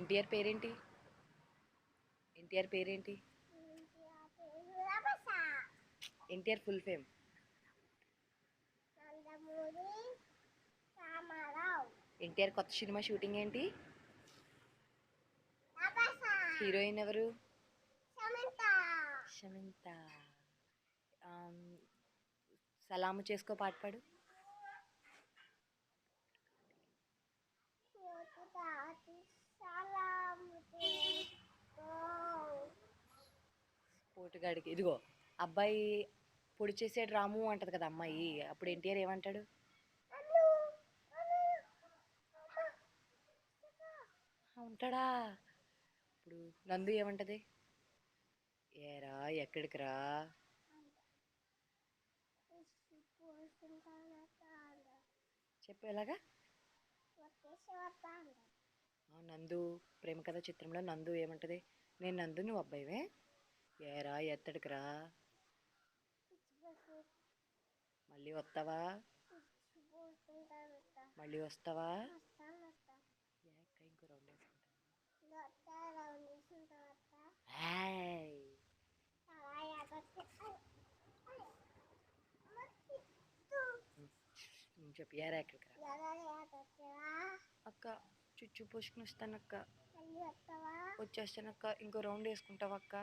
ఎన్టీఆర్ పేరేంటి? ఎన్టీఆర్ పేరేంటి? NTR full fame. NTR కొత్త సినిమా షూటింగ్ ఏంటి? హీరోయిన్ ఎవరు? షమింత. సలాము చేసుకో పాట పాడు. పోటుగాడికి ఇదిగో అబ్బాయి పొడి చేసాడు రాము అంటది కదా అమ్మాయి, అప్పుడు ఎన్టీఆర్ ఏమంటాడు? ఉంటాడా? ఇప్పుడు నందు ఏమంటది? ఏరా ఎక్కడికి రా. చెప్పు ఎలాగా? నందు ప్రేమ కథ చిత్రంలో నందు ఏమంటది? నేను నందు నువ్వు అబ్బాయివే, ఏరా ఎత్తడికి రా. మళ్ళీ వస్తావా? మళ్ళీ వస్తావా? ఇంకో రౌండ్ చెప్పు. ఏరా ఎక్కడికి రా అక్క, చుచ్చు పోసుకుని వస్తానక్క, వచ్చేస్తానక్క, ఇంకో రౌండ్ వేసుకుంటావక్క.